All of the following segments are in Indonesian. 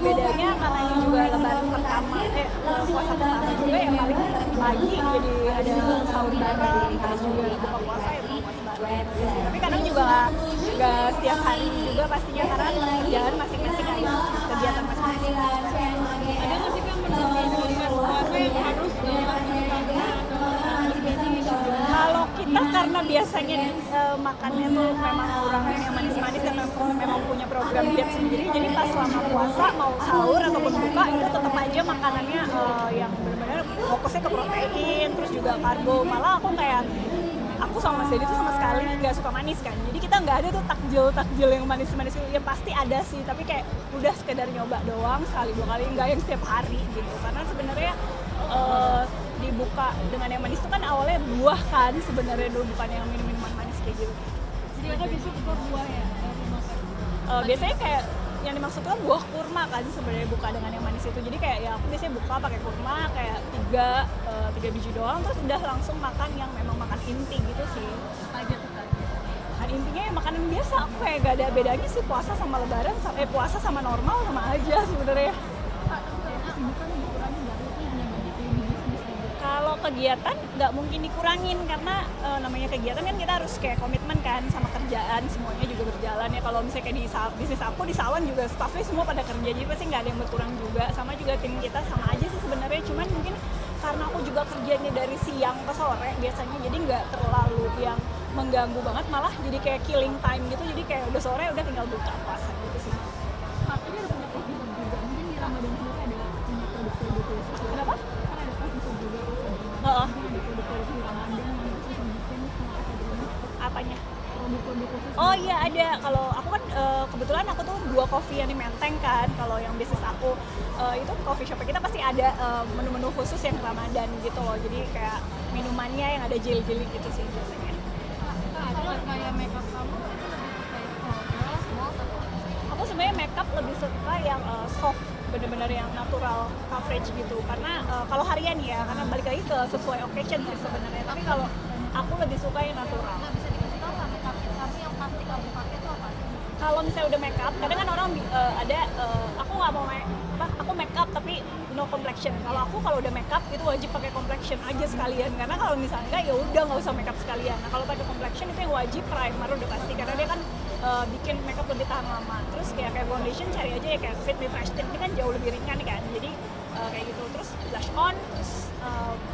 bedanya karena ini juga lebaran pertama, puasa pertama juga yang paling pagi jadi ada sahur bareng, terus juga buka puasa ya buka puasa bareng. Tapi kadang juga nggak setiap hari juga pastinya karena kerjaan masing-masing ada kegiatan masing-masing. Ada nggak sih kan menurut puasa yang harus Kalau kita karena biasanya makannya tuh memang kurang yang manis-manis dan memang punya program diet sendiri, jadi pas selama puasa mau sahur ataupun buka itu tetap aja makanannya yang benar-benar fokusnya ke protein, terus juga karbo. Malah aku sama Mas Dedi tuh sama sekali nggak suka manis kan, jadi kita nggak ada tuh takjil yang manis-manis itu. Ya pasti ada sih, tapi kayak udah sekedar nyoba doang sekali dua kali, nggak yang setiap hari gitu. Karena sebenarnya dibuka dengan yang manis itu kan awalnya buah kan sebenarnya dulu, bukan yang minuman manis kayak gitu. jadi kakak bisa buka buah ya dari makan? Biasanya kayak yang dimaksudkan buah kurma kan sebenarnya buka dengan yang manis itu. Jadi kayak ya aku biasanya buka pakai kurma kayak tiga biji doang, terus udah langsung makan yang memang makan inti gitu sih. Aja tuh kan. Kan intinya ya makanan biasa, aku kayak gak ada bedanya sih puasa sama lebaran, puasa sama normal sama aja sebenarnya. Kesibukan dikurangi nggak? Itu hanya banyak yang di bisnis aja. Kalau kegiatan nggak mungkin dikurangin karena namanya kegiatan kan kita harus kayak komitmen kan sama kerjaan, semuanya juga berjalan ya. Kalau misalnya kayak di bisnis aku di salon juga staffnya semua pada kerja, jadi pasti nggak ada yang berkurang juga. Sama juga tim kita sama aja sih sebenarnya, cuman mungkin karena aku juga kerjanya dari siang ke sore biasanya, jadi nggak terlalu yang mengganggu banget, malah jadi kayak killing time gitu. Jadi kayak udah sore udah tinggal buka puasa gitu sih. Makanya udah punya program juga. Mungkin di Ramadan sendiri ada punya produk-produk khusus. Kenapa? Kan ada produk juga khusus. Heeh. Mungkin ada produk-produk di Ramadan yang khusus bikin sama akademi. Apanya? Produk-produk khusus. Oh iya ada. Kalau aku kan kebetulan aku tuh 2 coffee yang di Menteng kan. Kalau yang bisnis aku itu coffee shop kita pasti ada menu-menu khusus yang Ramadan gitu loh. Jadi kayak minumannya yang ada jelly-jelly gitu sih biasanya. Ada nggak kayak makeup kamu itu lebih kayak floral, small atau Aku sebenarnya makeup lebih suka yang soft, bener-bener yang natural coverage gitu. Karena kalau harian ya, karena balik lagi ke sesuai occasion sih sebenarnya. Tapi kalau aku lebih suka yang natural. nggak bisa dikasih tahu nggak makeup kamu yang pasti kamu pakai itu apa? Kalau misalnya udah make up, kadang kan orang aku nggak mau aku make up tapi no complexion. Kalau udah make up itu wajib pakai complexion aja sekalian, karena kalau misalnya enggak ya udah nggak usah make up sekalian. Nah kalau pakai complexion itu yang wajib, primer udah pasti karena dia kan bikin make up lebih tahan lama. Terus kayak foundation cari aja ya kayak Fit Me Fresh Tint, ini kan jauh lebih ringan kan, jadi kayak gitu. Terus blush on, terus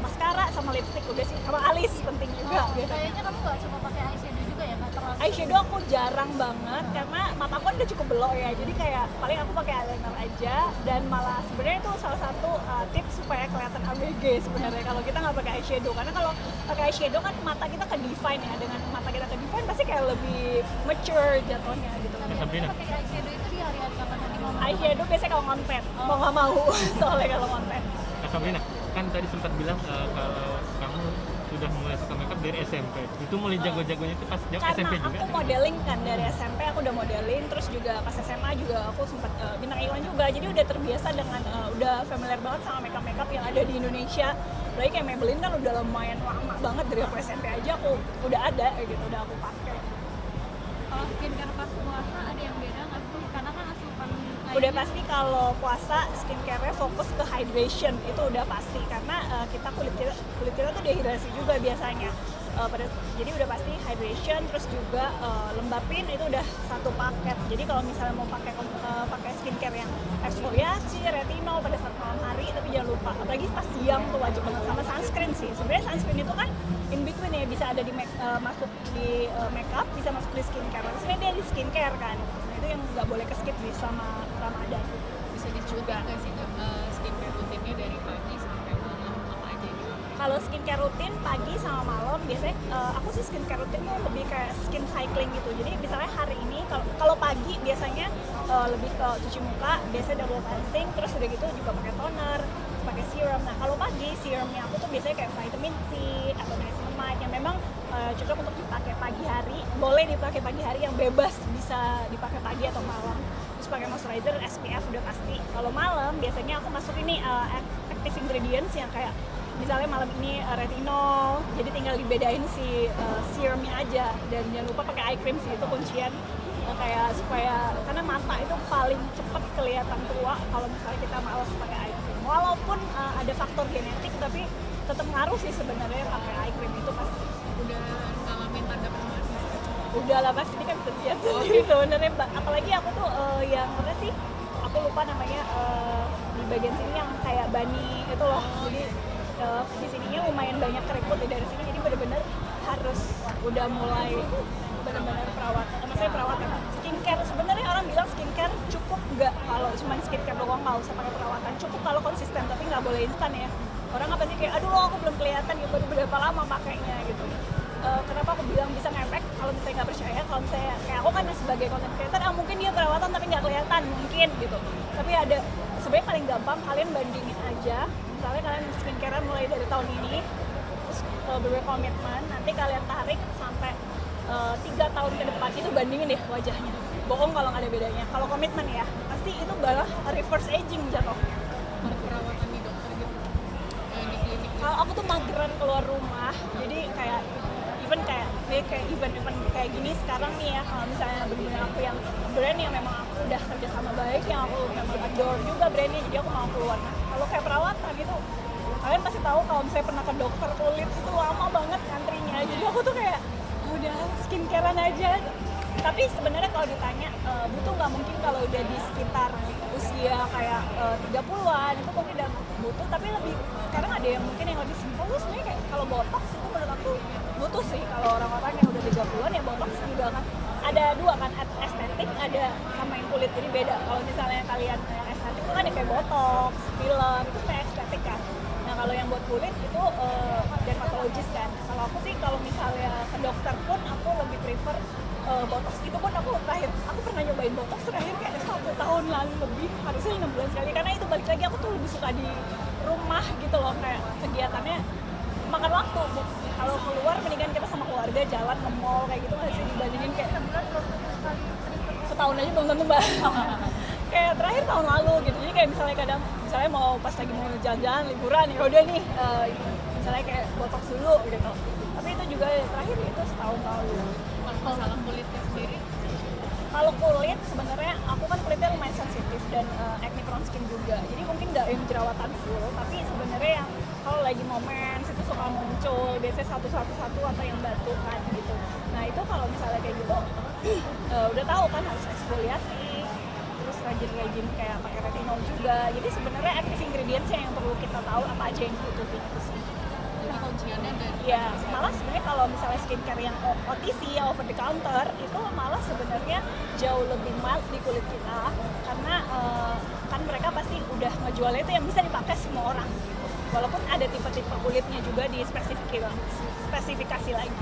mascara sama lipstick udah sih, sama alis penting juga. Kayaknya kamu nggak coba pakai eyeshadow juga ya, nggak terlalu. Eyeshadow aku jarang banget karena mata aku kan udah cukup belok ya, jadi kayak paling aku pakai eyeliner aja. Dan malah sebenarnya itu salah satu tips supaya kelihatan ABG sebenarnya kalau kita nggak pakai eyeshadow, karena kalau pakai eyeshadow kan mata kita ke define ya, dengan mata kita ke define pasti kayak lebih mature jatuhnya gitu. Sabrina, Pakai eyeshadow itu di hari-hari kapan nanti mau Eyeshadow biasanya kalau konten mau nggak mau soalnya kalau konten. Kak Sabrina, kan tadi sempat bilang kalau kamu sudah mulai suka makeup dari SMP. Itu mulai jago-jagonya itu pas Karena SMP juga? aku modeling kan dari SMP, aku udah modeling, terus juga pas SMA juga aku sempat bintang iklan juga, jadi udah terbiasa dengan udah familiar banget sama makeup yang ada di Indonesia. Apalagi kayak Maybelline kan udah lumayan lama banget, dari aku SMP aja aku udah ada gitu, udah aku pakai. Kalau skincare pas puasa ada yang beda nggak sih? Karena kan asupan Udah pasti kalau puasa skincare-nya fokus ke hydration, itu udah pasti karena kita kulit kita tuh dehidrasi juga biasanya. Jadi udah pasti hydration, terus juga lembapin itu udah satu paket. Jadi kalau misalnya mau pakai skincare yang eksfoliasi, retinol pada saat malam hari, tapi jangan lupa apalagi pas siang tuh wajib banget, sama sunscreen sih. Sebenarnya sunscreen itu kan in between ya, bisa ada di masuk di makeup, bisa masuk di skincare. Sebenarnya dia di skincare kan. Nah, itu yang nggak boleh ke skip di sama Ramadan. bisa dicoba nggak sih skincare rutinnya dari pagi sampai malam apa aja gitu? Kalau skincare rutin pagi sama malam biasanya aku sih skincare rutin tuh lebih kayak skin cycling gitu. Jadi misalnya hari ini kalau pagi biasanya lebih ke cuci muka, biasanya double cleansing, terus udah gitu juga pakai toner, terus pakai serum. Nah kalau pagi serumnya aku tuh biasanya kayak vitamin C atau niacinamide yang memang cocok untuk dipakai pagi hari, boleh dipakai pagi hari, yang bebas bisa dipakai pagi atau malam. Terus pakai moisturizer SPF udah pasti. Kalau malam biasanya aku masuk ini active ingredients yang kayak misalnya malam ini retinol, jadi tinggal dibedain si serumnya aja. Dan jangan lupa pakai eye cream sih, itu kuncian kayak supaya karena mata itu paling cepet kelihatan tua kalau misalnya kita malas pakai eye cream. Walaupun ada faktor genetik tapi tetap ngaruh sih sebenarnya pakai eye cream itu pasti. Udah ngalamin tanda penuaan nggak sih? Udah lah pasti kan setiap sendiri sebenarnya. Apalagi aku tuh yang mana sih? Aku lupa namanya di bagian sini yang kayak bani itu loh. Jadi di sininya lumayan banyak keriput dari sini. Jadi bener-bener harus udah mulai benar-benar perawatan. Maksudnya perawatan skincare. Sebenarnya orang bilang skincare cukup nggak kalau cuma skincare doang nggak usah pakai perawatan. Cukup kalau konsisten tapi nggak boleh instan ya. Orang apa sih kayak aduh lo aku belum kelihatan ya baru berapa lama pakainya gitu. Kenapa aku bilang bisa ngefek kalau misalnya nggak percaya, kalau misalnya kayak aku kan sebagai content creator mungkin dia perawatan tapi nggak kelihatan mungkin gitu, tapi ada sebenarnya paling gampang kalian bandingin aja misalnya kalian skincarean mulai dari tahun ini terus berkomitmen nanti kalian tarik sampai 3 tahun ke depan itu bandingin deh wajahnya, bohong kalau nggak ada bedanya. Kalau komitmen ya pasti itu malah reverse aging jatuhnya. Perawatan di dokter gitu, di klinik. Kalau aku tuh mageran keluar rumah, jadi kayak event kayak gini sekarang nih ya, kalau misalnya bener-bener aku yang brand yang memang aku udah kerja sama baik, yang aku memang adore juga brandnya, jadi aku mau keluar. Nah, kalau kayak perawatan gitu, kalian pasti tahu kalau misalnya pernah ke dokter kulit itu lama banget antrinya, jadi aku tuh kayak udah skincarean aja. Tapi sebenarnya kalau ditanya butuh nggak, mungkin kalau udah di sekitar usia kayak 30-an itu mungkin udah butuh, tapi lebih sekarang ada yang mungkin yang lebih simpel tuh sebenarnya kayak kalau botox itu menurut aku butuh sih. Kalau orang-orang yang udah 30-an ya botox juga kan ada dua kan, estetik ada sama yang kulit, jadi beda. Kalau misalnya kalian yang estetik itu kan ya kayak botox, filler itu kayak estetik kan. Nah kalau yang buat kulit itu dermatologis kan. Kalau aku sih kalau misalnya ke dokter pun aku lebih prefer botox. Itu pun aku pernah nyobain botox terakhir kayak 1 tahun lalu lebih, harusnya 6 bulan sekali, karena itu balik lagi aku tuh lebih suka di rumah gitu loh, kayak kegiatannya makan waktu. Kalau keluar mendingan kita sama keluarga jalan ke mall kayak gitu nggak sih, dibandingin kayak setahun aja belum tentu mbak. Kayak terakhir tahun lalu gitu, jadi kayak misalnya kadang misalnya mau pas lagi mau jalan-jalan liburan ya udah nih misalnya kayak botox dulu gitu, tapi itu juga terakhir itu setahun lalu. Masalah kulitnya sendiri, Kalau kulit sebenarnya aku kan kulitnya lumayan sensitif dan acne prone skin juga, jadi mungkin nggak yang jerawatan full, tapi sebenarnya yang kalau lagi momen itu suka muncul biasanya satu atau yang batu kan gitu. Nah itu kalau misalnya kayak gitu udah tahu kan harus eksfoliasi, terus rajin-rajin kayak pakai retinol juga. Jadi sebenarnya active ingredients yang perlu kita tahu apa aja yang dibutuhin itu sih. jadi kunciannya dari Ya, malah sebenarnya kalau misalnya skincare yang OTC, yang over the counter, itu malah sebenarnya jauh lebih mild di kulit kita, karena kan mereka pasti udah ngejualnya itu yang bisa dipakai semua orang gitu. Walaupun ada tipe-tipe kulitnya juga di spesifikasi lagi.